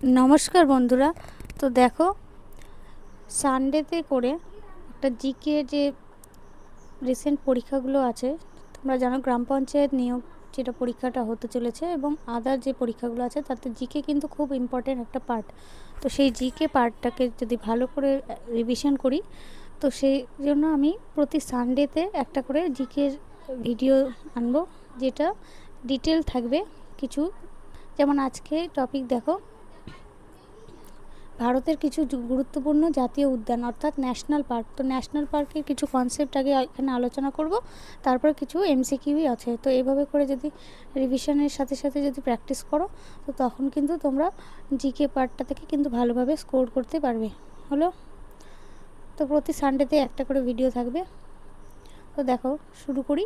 নমস্কার বন্ধুরা। তো দেখো, সানডেতে করে একটা জিকে যে রিসেন্ট পরীক্ষাগুলো আছে, তোমরা জানো গ্রাম পঞ্চায়েত নিয়োগ যেটা পরীক্ষাটা হতে চলেছে এবং আদার যে পরীক্ষাগুলো আছে তাতে জিকে কিন্তু খুব ইম্পর্টেন্ট একটা পার্ট। তো সেই জিকে পার্টটাকে যদি ভালো করে রিভিশন করি, তো সেই জন্য আমি প্রতি সানডেতে একটা করে জিকের ভিডিও আনবো, যেটা ডিটেল থাকবে কিছু। যেমন আজকে টপিক দেখো, ভারতের কিছু গুরুত্বপূর্ণ জাতীয় উদ্যান অর্থাৎ ন্যাশনাল পার্ক। তো ন্যাশনাল পার্কের কিছু কনসেপ্ট আগে এখানে আলোচনা করব, তারপর কিছু এমসিকিউই আছে। তো এইভাবে করে যদি রিভিশনের সাথে সাথে যদি প্র্যাকটিস করো, তো তখন কিন্তু তোমরা জিকে পার্টটা থেকে কিন্তু ভালোভাবে স্কোর করতে পারবে। হলো, তো প্রতি সানডেতে একটা করে ভিডিও থাকবে। তো দেখো, শুরু করি।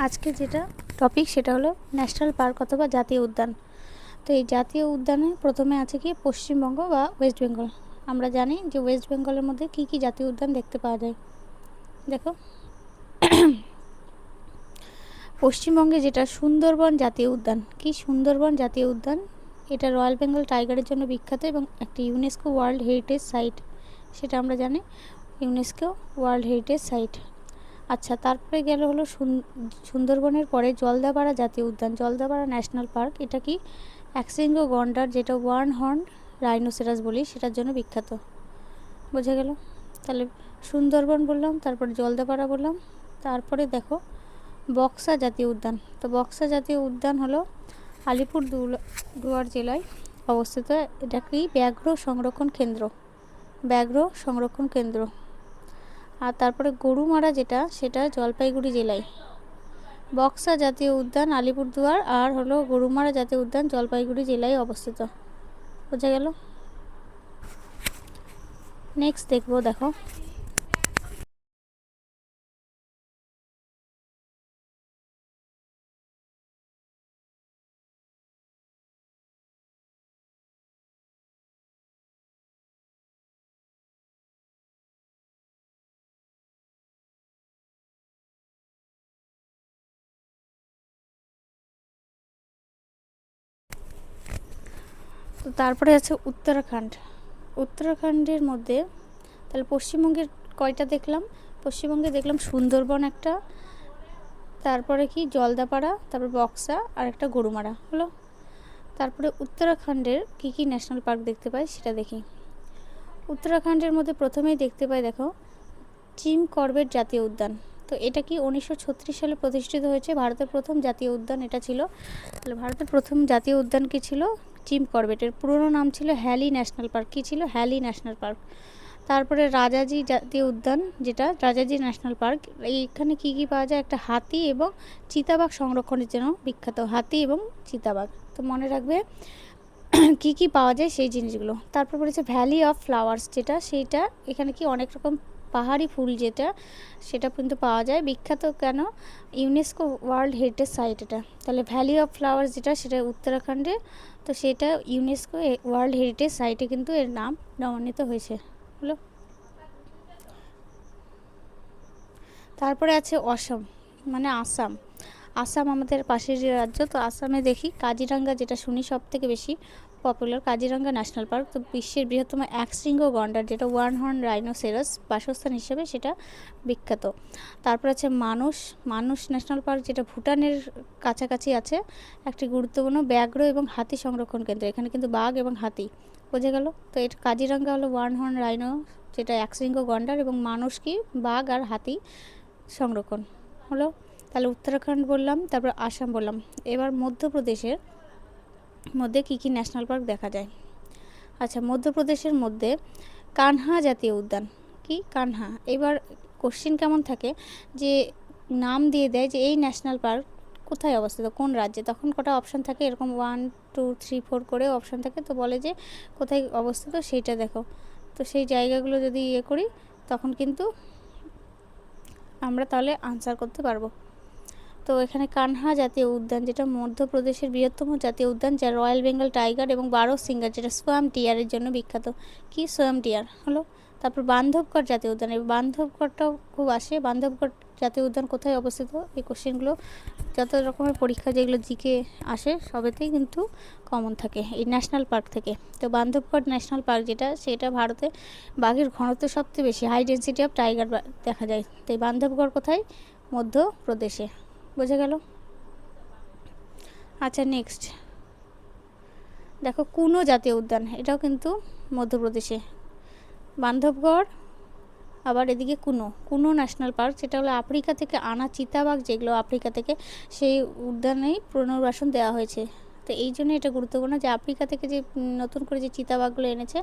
আজকে যেটা টপিক সেটা হলো ন্যাশনাল পার্ক অথবা জাতীয় উদ্যান। তো এই জাতীয় উদ্যানে প্রথমে আছে কি পশ্চিমবঙ্গ বা ওয়েস্ট বেঙ্গল। আমরা জানি যে ওয়েস্ট বেঙ্গলের মধ্যে কি কি জাতীয় উদ্যান দেখতে পাওয়া যায়। দেখো, পশ্চিমবঙ্গে যেটা সুন্দরবন জাতীয় উদ্যান। কি সুন্দরবন জাতীয় উদ্যান? এটা রয়্যাল বেঙ্গল টাইগারের জন্য বিখ্যাত এবং একটি ইউনেস্কো ওয়ার্ল্ড হেরিটেজ সাইট, সেটা আমরা জানি, ইউনেস্কো ওয়ার্ল্ড হেরিটেজ সাইট। আচ্ছা, তারপরে গেল হলো সুন্দরবনের পরে জলদাপাড়া জাতীয় উদ্যান, জলদাপাড়া ন্যাশনাল পার্ক। এটা কি একশৃঙ্গ গন্ডার, যেটা ওয়ান হর্ন রাইনোসেরাস বলি, সেটার জন্য বিখ্যাত। বোঝা গেল? তাহলে সুন্দরবন বললাম, তারপরে জলদাপাড়া বললাম। তারপরে দেখো বক্সা জাতীয় উদ্যান। তো বক্সা জাতীয় উদ্যান হলো আলিপুর দুয়ার জেলায় অবস্থিত। এটা কি ব্যাঘ্র সংরক্ষণ কেন্দ্র, ব্যাঘ্র সংরক্ষণ কেন্দ্র। আর তারপরে গরুমারা যেটা, সেটা জলপাইগুড়ি জেলায়। বক্সা জাতীয় উদ্যান আলিপুরদুয়ার, আর হলো গরুমারা জাতীয় উদ্যান জলপাইগুড়ি জেলায় অবস্থিত। বোঝা গেল? নেক্সট দেখবো, দেখো তো তারপরে আছে উত্তরাখণ্ড। উত্তরাখণ্ডের মধ্যে তাহলে পশ্চিমবঙ্গের কয়টা দেখলাম? পশ্চিমবঙ্গে দেখলাম সুন্দরবন একটা, তারপরে কি জলদাপাড়া, তারপর বক্সা, আর একটা গরুমারা হলো। তারপরে উত্তরাখণ্ডের কি কি ন্যাশনাল পার্ক দেখতে পাই সেটা দেখি। উত্তরাখণ্ডের মধ্যে প্রথমেই দেখতে পাই, দেখো, জিম করবেট জাতীয় উদ্যান। তো এটা কি 1936 সালে প্রতিষ্ঠিত হয়েছে, ভারতের প্রথম জাতীয় উদ্যান এটা ছিল। তাহলে ভারতের প্রথম জাতীয় উদ্যান কি ছিল? জিম করবেটের পুরনো নাম ছিল হ্যালি ন্যাশনাল পার্ক। কি ছিল? Hailey national park. তারপরে রাজাজি জাতীয় উদ্যান, যেটা রাজাজি ন্যাশনাল পার্ক। এইখানে কি কি পাওয়া যায়? একটা হাতি এবং চিতাবাঘ সংরক্ষণের জন্য বিখ্যাত, হাতি এবং চিতাবাঘ। তো মনে রাখবে কি কি পাওয়া যায় সেই জিনিসগুলো। তারপর বলেছে ভ্যালি অফ ফ্লাওয়ার্স, যেটা সেইটা এখানে কি অনেক রকম পাহাড়ি ফুল, যেটা সেটা কিন্তু পাওয়া যায়। বিখ্যাত কেন? ইউনেস্কো ওয়ার্ল্ড হেরিটেজ সাইট এটা। তাহলে ভ্যালি অফ ফ্লাওয়ার্স যেটা, সেটা উত্তরাখণ্ডে। তো সেটা ইউনেস্কো ওয়ার্ল্ড হেরিটেজ সাইটে কিন্তু এর নাম নবান্বিত হয়েছে। হলো, তারপরে আছে অসম, মানে আসাম। আসাম আমাদের পাশের যে রাজ্য, তো আসামে দেখি কাজিরাঙ্গা, যেটা শুনি সব থেকে বেশি পপুলার, কাজিরাঙ্গা ন্যাশনাল পার্ক। তো বিশ্বের বৃহত্তম একশৃঙ্গ গন্ডার, যেটা ওয়ান হর্ন রাইনোসেরাস বাসস্থান হিসেবে সেটা বিখ্যাত। তারপর আছে মানস, মানস ন্যাশনাল পার্ক, যেটা ভুটানের কাছাকাছি আছে, একটি গুরুত্বপূর্ণ ব্যাঘ্র এবং হাতি সংরক্ষণ কেন্দ্র। এখানে কিন্তু বাঘ এবং হাতি। বোঝা গেল? তো এটা কাজিরাঙ্গা হলো ওয়ান হর্ন রাইনো, যেটা একশৃঙ্গ গন্ডার, এবং মানস কি বাঘ আর হাতি সংরক্ষণ। হলো, তাহলে উত্তরাখণ্ড বললাম, তারপর আসাম বললাম। এবার মধ্যপ্রদেশের মধ্যে কি কি ন্যাশনাল পার্ক দেখা যায়? আচ্ছা, মধ্যপ্রদেশের মধ্যে কানহা জাতীয় উদ্যান। কি? কানহা। এবার কোশ্চেন কেমন থাকে, যে নাম দিয়ে দেয় যে এই ন্যাশনাল পার্ক কোথায় অবস্থিত, কোন রাজ্যে। তখন কটা অপশান থাকে, এরকম 1 2 3 4 করে অপশান থাকে। তো বলে যে কোথায় অবস্থিত সেইটা দেখো। তো সেই জায়গাগুলো যদি করি, তখন কিন্তু আমরা তাহলে আনসার করতে পারবো। তো এখানে কানহা জাতীয় উদ্যান, যেটা মধ্যপ্রদেশের বৃহত্তম জাতীয় উদ্যান, যা রয়্যাল বেঙ্গল টাইগার এবং বারোসিঙ্গার, যেটা সোয়াম টিয়ারের জন্য বিখ্যাত। কি? সোয়াম টিয়ার। হলো, তারপর বান্ধবগড় জাতীয় উদ্যান। এই বান্ধবগড়টাও খুব আসে। বান্ধবগড় জাতীয় উদ্যান কোথায় অবস্থিত? এই কোশ্চেনগুলো যত রকমের পরীক্ষা যেগুলো জিকে আসে সবেতেই কিন্তু কমন থাকে এই ন্যাশনাল পার্ক থেকে। তো বান্ধবগড় ন্যাশনাল পার্ক যেটা, সেটা ভারতে বাঘের ঘনত্ব সবচেয়ে বেশি, হাই ডেন্সিটি অফ টাইগার দেখা যায়। তো এই বান্ধবগড় কোথায়? মধ্যপ্রদেশে। বোঝা গেল? আচ্ছা নেক্সট দেখো কুনো জাতীয় উদ্যান, এটাও কিন্তু মধ্যপ্রদেশে। বান্ধবগড়, আবার এদিকে কুনো ন্যাশনাল পার্ক, যেটা হলো আফ্রিকা থেকে আনা চিতাবাঘ, যেগুলো আফ্রিকা থেকে সেই উদ্যানেই পুনর্বাসন দেওয়া হয়েছে। তো এই জন্য এটা গুরুত্বপূর্ণ যে আফ্রিকা থেকে যে নতুন করে যে চিতাবাঘগুলো এনেছে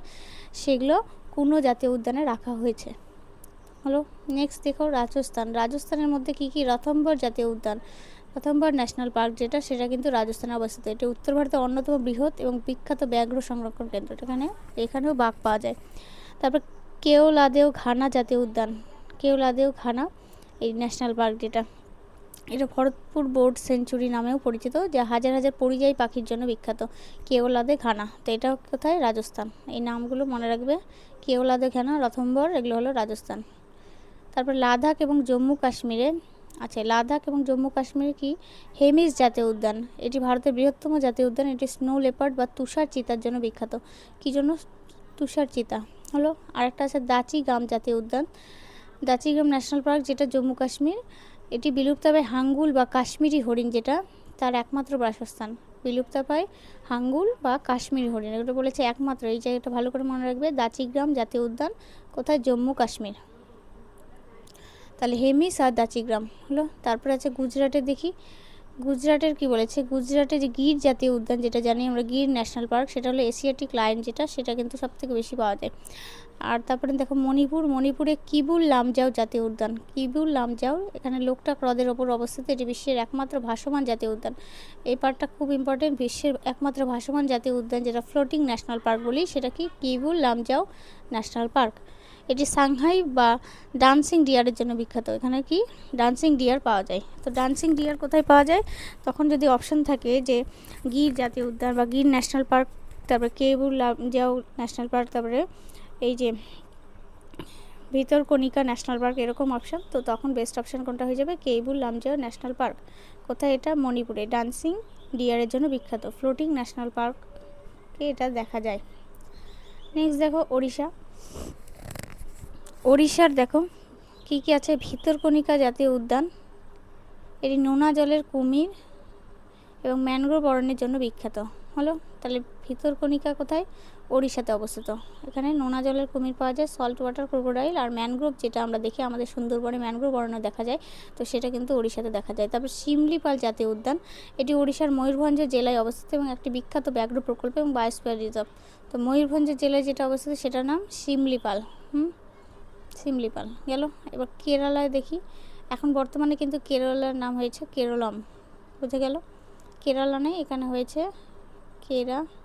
সেগুলো কুনো জাতীয় উদ্যানে রাখা হয়েছে। হলো। নেক্সট দেখো রাজস্থানের মধ্যে কি কি? রথম্বর জাতীয় উদ্যান, রথম্বর ন্যাশনাল পার্ক যেটা, সেটা কিন্তু রাজস্থানে অবস্থিত। এটি উত্তর ভারতের অন্যতম বৃহৎ এবং বিখ্যাত ব্যাঘ্র সংরক্ষণ কেন্দ্র। এখানেও বাঘ পাওয়া যায়। তারপর কেওলাদেও ঘানা জাতীয় উদ্যান, কেওলাদেও ঘানা এই ন্যাশনাল পার্ক যেটা, এটা ভরতপুর বোর্ড সেঞ্চুরি নামেও পরিচিত, যা হাজার হাজার পরিযায়ী পাখির জন্য বিখ্যাত। কেওলাদে ঘানা, তো এটা কোথায়? রাজস্থান। এই নামগুলো মনে রাখবে, কেওলাদে ঘানা, রথম্বর, এগুলো হলো রাজস্থান। তারপর লাদাখ এবং জম্মু কাশ্মীরে, আচ্ছা লাদাখ এবং জম্মু কাশ্মীরে কি? হেমিস জাতীয় উদ্যান, এটি ভারতের বৃহত্তম জাতীয় উদ্যান। এটি স্নো লেপার্ড বা তুষার চিতার জন্য বিখ্যাত। কী জন্য? তুষার চিতা। হলো। আরেকটা আছে দাচিগাম জাতীয় উদ্যান, দাচিগাম ন্যাশনাল পার্ক, যেটা জম্মু কাশ্মীর। এটি বিলুপ্তপ্রায় হাঙ্গুল বা কাশ্মীরি হরিণ, যেটা তার একমাত্র বাসস্থান। বিলুপ্তপ্রায় হাঙ্গুল বা কাশ্মীরি হরিণ, এগুলো বলেছে একমাত্র। এই জায়গাটা ভালো করে মনে রাখবে, দাচিগ্রাম জাতীয় উদ্যান কোথায়? জম্মু কাশ্মীর। তাহলে হেমিস আর দাচিগ্রাম হলো। তারপরে আছে গুজরাটে, দেখি গুজরাটের কি বলেছে। গুজরাটে যে গির জাতীয় উদ্যান, যেটা জানি আমরা গির ন্যাশনাল পার্ক, সেটা হলো এশিয়াটিক লায়ন, যেটা সেটা কিন্তু সবথেকে বেশি পাওয়া যায়। আর তারপরে দেখো মণিপুরে কিবুল লামজাও জাতীয় উদ্যান, কিবুল লামজাও, এখানে লোকটাক হ্রদের ওপর অবস্থিত। এটি বিশ্বের একমাত্র ভাসমান জাতীয় উদ্যান। এই পার্কটা খুব ইম্পর্টেন্ট, বিশ্বের একমাত্র ভাসমান জাতীয় উদ্যান, যেটা ফ্লোটিং ন্যাশনাল পার্ক বলি, সেটা কি? কিবুল লামজাও ন্যাশনাল পার্ক। এটি সাংহাই বা ডান্সিং ডিয়ারের জন্য বিখ্যাত। এখানে কি? ডান্সিং ডিয়ার পাওয়া যায়। তো ডান্সিং ডিয়ার কোথায় পাওয়া যায়? তখন যদি অপশন থাকে যে গির জাতীয় উদ্যান বা গির ন্যাশনাল পার্ক, তারপরে কেবুল লামজাও ন্যাশনাল পার্ক, তারপরে এই যে ভিতরকণিকা ন্যাশনাল পার্ক, এরকম অপশান, তো তখন বেস্ট অপশান কোনটা হয়ে যাবে? Cable Lamjao national park. কোথায় এটা? মণিপুরে। ডান্সিং ডিয়ারের জন্য বিখ্যাত, ফ্লোটিং ন্যাশনাল পার্কে এটা দেখা যায়। নেক্সট দেখো ওড়িশার দেখো কি কি আছে। ভিতরকণিকা জাতীয় উদ্যান, এটি নোনা জলের কুমির এবং ম্যানগ্রোভ অরণ্যের জন্য বিখ্যাত। হলো। তাহলে ভিতরকণিকা কোথায়? ওড়িশাতে অবস্থিত। এখানে নোনা জলের কুমির পাওয়া যায়, সল্ট ওয়াটার ক্রোকোডাইল, আর ম্যানগ্রোভ যেটা আমরা দেখি আমাদের সুন্দরবনে ম্যানগ্রোভ অরণ্য দেখা যায়, তো সেটা কিন্তু ওড়িশাতে দেখা যায়। তারপর শিমলিপাল জাতীয় উদ্যান, এটি ওড়িশার ময়ূরভঞ্জ জেলায় অবস্থিত এবং একটি বিখ্যাত ব্যাঘ্র প্রকল্প এবং বায়োস্ফিয়ার রিজার্ভ। তো ময়ূরভঞ্জ জেলায় যেটা অবস্থিত সেটার নাম শিমলিপাল। শিমলিপাল গেল। এবার কেরালায় দেখি, এখন বর্তমানে কিন্তু কেরালার নাম হয়েছে কেরলম। বুঝে গেল? কেরালা নেই, এখানে হয়েছে কেরালাম।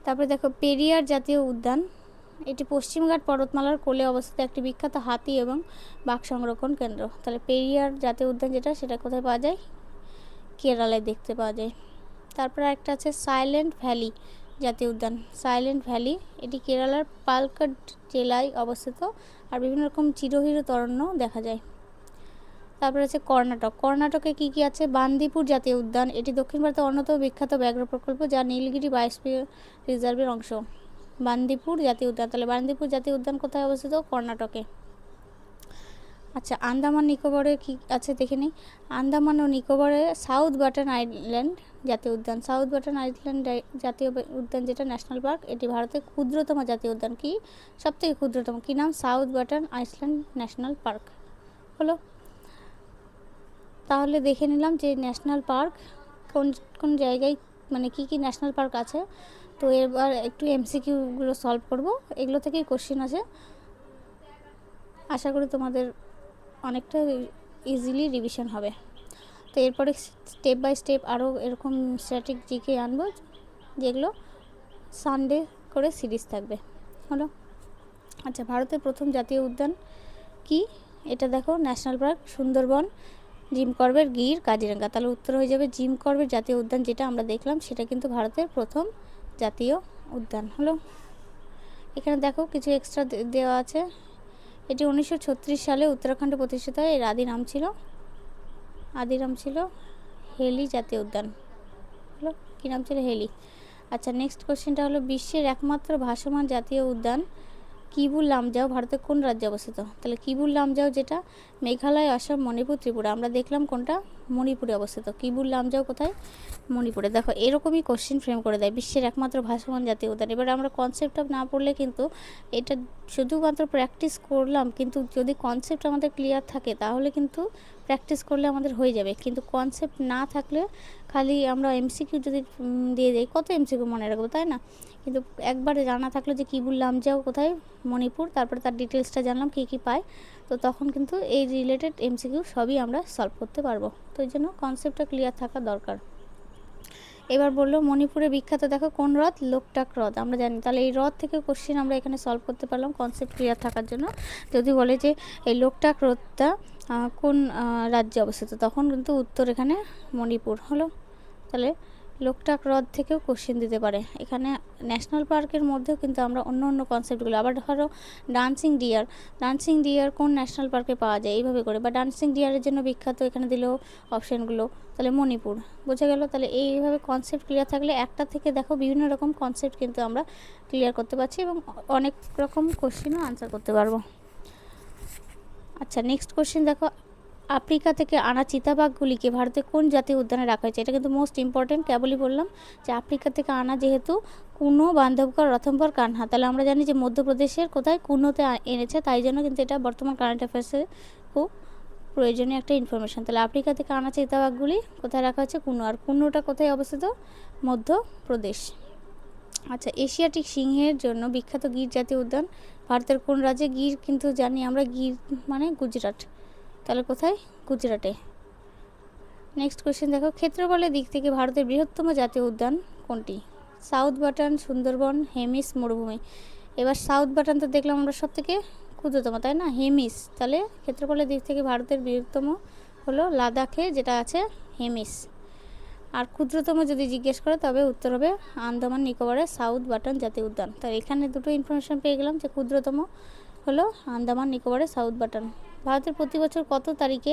তারপরে দেখো পেরিয়ার জাতীয় উদ্যান, এটি পশ্চিমঘাট পর্বতমালার কোলে অবস্থিত একটি বিখ্যাত হাতি এবং বাঘ সংরক্ষণ কেন্দ্র। তাহলে পেরিয়ার জাতীয় উদ্যান যেটা, সেটা কোথায় পাওয়া যায়? কেরালায় দেখতে পাওয়া যায়। তারপরে একটা আছে সাইলেন্ট ভ্যালি জাতীয় উদ্যান, সাইলেন্ট ভ্যালি, এটি কেরালার পালক্কাড জেলায় অবস্থিত আর বিভিন্ন রকম চিরহীর অরণ্য দেখা যায়। তারপরে আছে কর্ণাটকে কি কি আছে? বান্দিপুর জাতীয় উদ্যান, এটি দক্ষিণ ভারতের অন্যতম বিখ্যাত ব্যাঘ্র প্রকল্প, যা নীলগিরি বায়োস্ফিয়ার রিজার্ভের অংশ। বান্দিপুর জাতীয় উদ্যান, তাহলে বান্দিপুর জাতীয় উদ্যান কোথায় অবস্থিত? কর্ণাটকে। আচ্ছা আন্দামান নিকোবরে কি আছে দেখে নিই। আন্দামান ও নিকোবরে সাউথ বাটন আইল্যান্ড জাতীয় উদ্যান, সাউথ বাটন আইল্যান্ড জাতীয় উদ্যান যেটা ন্যাশনাল পার্ক, এটি ভারতের ক্ষুদ্রতম জাতীয় উদ্যান। কি? সবথেকে ক্ষুদ্রতম, কি নাম? South button island national park. হলো। তাহলে দেখে নিলাম যে ন্যাশনাল পার্ক কোন কোন জায়গায়, মানে কি কি ন্যাশনাল পার্ক আছে। তো এবার একটু এমসিকিউগুলো সলভ করব, এগুলো থেকেই কোশ্চেন আছে। আশা করি তোমাদের অনেকটা ইজিলি রিভিশন হবে। তো এরপরে স্টেপ বাই স্টেপ আরও এরকম স্ট্যাটিক জিকে আনবো, যেগুলো সানডে করে সিরিজ থাকবে। হলো। আচ্ছা ভারতের প্রথম জাতীয় উদ্যান কি? এটা দেখো national park Sundarban, Jim Corbett, Gir, Kaziranga. তাহলে উত্তর হয়ে যাবে জিম করবেট জাতীয় উদ্যান, যেটা আমরা দেখলাম সেটা কিন্তু ভারতের প্রথম জাতীয় উদ্যান। হলো। এখানে দেখো কিছু এক্সট্রা দেওয়া আছে। এটি 1936 সালে উত্তরাখণ্ডে প্রতিষ্ঠিত হয়। এর আদি নাম ছিল হেলি জাতীয় উদ্যান। হলো কী নাম ছিল? হেলি। আচ্ছা, নেক্সট কোশ্চেনটা হলো বিশ্বের একমাত্র ভাসমান জাতীয় উদ্যান কিবুল লামজাও ভারতের কোন রাজ্যে অবস্থিত? তাহলে কিবুল লামজাও যেটা মেঘালয়, আসাম, মণিপুর, ত্রিপুরা। আমরা দেখলাম কোনটা? মণিপুরে অবস্থিত। কিবুল লামজাও কোথায়? মণিপুরে। দেখো এরকমই কোশ্চেন ফ্রেম করে দেয়, বিশ্বের একমাত্র ভাসমান জাতীয় উদ্যান। এবার আমরা কনসেপ্টটা না পড়লে কিন্তু এটা শুধুমাত্র প্র্যাকটিস করলাম, কিন্তু যদি কনসেপ্ট আমাদের ক্লিয়ার থাকে তাহলে কিন্তু প্র্যাকটিস করলে আমাদের হয়ে যাবে। কিন্তু কনসেপ্ট না থাকলে খালি আমরা এমসিকিউ যদি দিয়ে দিই, কত এমসিকিউ মনে রাখবো, তাই না? কিন্তু একবারে জানা থাকলো যে কিবুল লামজাও কোথায়? মণিপুর, তারপরে তার ডিটেলসটা জানলাম কী কী পায়, তো তখন কিন্তু এই রিলেটেড এমসিকিউ সবই আমরা সলভ করতে পারবো। তো এই জন্য কনসেপ্টটা ক্লিয়ার থাকা দরকার। এবার বললো মণিপুরে বিখ্যাত দেখো কোন হ্রদ? লোকটাক হ্রদ। আমরা জানি, তাহলে এই হ্রদ থেকে কোশ্চেন আমরা এখানে সলভ করতে পারলাম কনসেপ্ট ক্লিয়ার থাকার জন্য। যদি বলে যে এই লোকটাক হ্রদটা কোন রাজ্যে অবস্থিত, তখন কিন্তু উত্তর এখানে মণিপুর হলো। তাহলে লোকটাক হ্রদ থেকেও কোশ্চেন দিতে পারে। এখানে ন্যাশনাল পার্কের মধ্যেও কিন্তু আমরা অন্য কনসেপ্টগুলো, আবার ধরো ডান্সিং ডিয়ার কোন ন্যাশনাল পার্কে পাওয়া যায়, এইভাবে করে, বা ডান্সিং ডিয়ারের জন্য বিখ্যাত এখানে দিল অপশানগুলো, তাহলে মণিপুর। বোঝা গেল? তাহলে এইভাবে কনসেপ্ট ক্লিয়ার থাকলে একটা থেকে দেখো বিভিন্ন রকম কনসেপ্ট কিন্তু আমরা ক্লিয়ার করতে পারছি এবং অনেক রকম কোশ্চেনও আনসার করতে পারবো। আচ্ছা, নেক্সট কোশ্চেন দেখো, আফ্রিকা থেকে আনা চিতাবাঘগুলিকে ভারতের কোন জাতীয় উদ্যানে রাখা হয়েছে? এটা কিন্তু মোস্ট ইম্পর্টেন্ট। কেবলই বললাম যে আফ্রিকা থেকে আনা, যেহেতু কুনো, বান্ধবগড়, রথম্বর, কানহা, তাহলে আমরা জানি যে মধ্যপ্রদেশের কোথায়? কুনোতে এনেছে, তাই জন্য কিন্তু এটা বর্তমান কারেন্ট অ্যাফেয়ার্সে খুব প্রয়োজনীয় একটা ইনফরমেশান। তাহলে আফ্রিকা থেকে আনা চিতাবাঘগুলি কোথায় রাখা হচ্ছে? কুনো। আর কুনোটা কোথায় অবস্থিত? মধ্যপ্রদেশ। আচ্ছা, এশিয়াটিক সিংহের জন্য বিখ্যাত গির জাতীয় উদ্যান ভারতের কোন রাজ্যে? গির কিন্তু জানি আমরা, গির মানে গুজরাট, তাহলে কোথায়? গুজরাটে। নেক্সট কোয়েশ্চেন দেখো, ক্ষেত্রফলের দিক থেকে ভারতের বৃহত্তম জাতীয় উদ্যান কোনটি? সাউথ বাটান, সুন্দরবন, হেমিস, মরুভূমি। এবার সাউথ বাটান তো দেখলাম আমরা সব থেকে ক্ষুদ্রতম, তাই না? হেমিস। তাহলে ক্ষেত্রফলের দিক থেকে ভারতের বৃহত্তম হলো লাদাখে যেটা আছে হেমিস। আর ক্ষুদ্রতম যদি জিজ্ঞেস করে তবে উত্তর হবে আন্দামান নিকোবরের সাউথ বাটান জাতীয় উদ্যান। তাই এখানে দুটো ইনফরমেশন পেয়ে গেলাম যে ক্ষুদ্রতম হলো আন্দামান নিকোবরের সাউথ বাটান। ভারতের প্রতি বছর কত তারিখে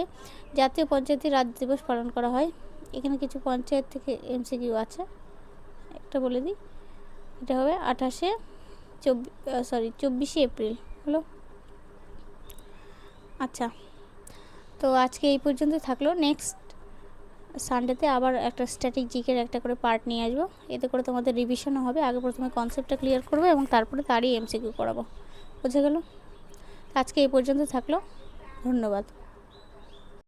জাতীয় পঞ্চায়েতি রাজ দিবস পালন করা হয়? এখানে কিছু পঞ্চায়েত থেকে এমসিকিউ আছে, একটা বলে দিই। এটা হবে 24শে এপ্রিল হলো। আচ্ছা, তো আজকে এই পর্যন্ত থাকলো। নেক্সট সানডেতে আবার একটা স্ট্যাটিক জিকের একটা করে পার্ট নিয়ে আসবো, এতে করে তোমাদের রিভিশনও হবে। আগে প্রথমে কনসেপ্টটা ক্লিয়ার করবে এবং তারপরে তারই এমসিকিউ করাবো। বুঝে গেল? আজকে এই পর্যন্ত থাকলো। ধন্যবাদ।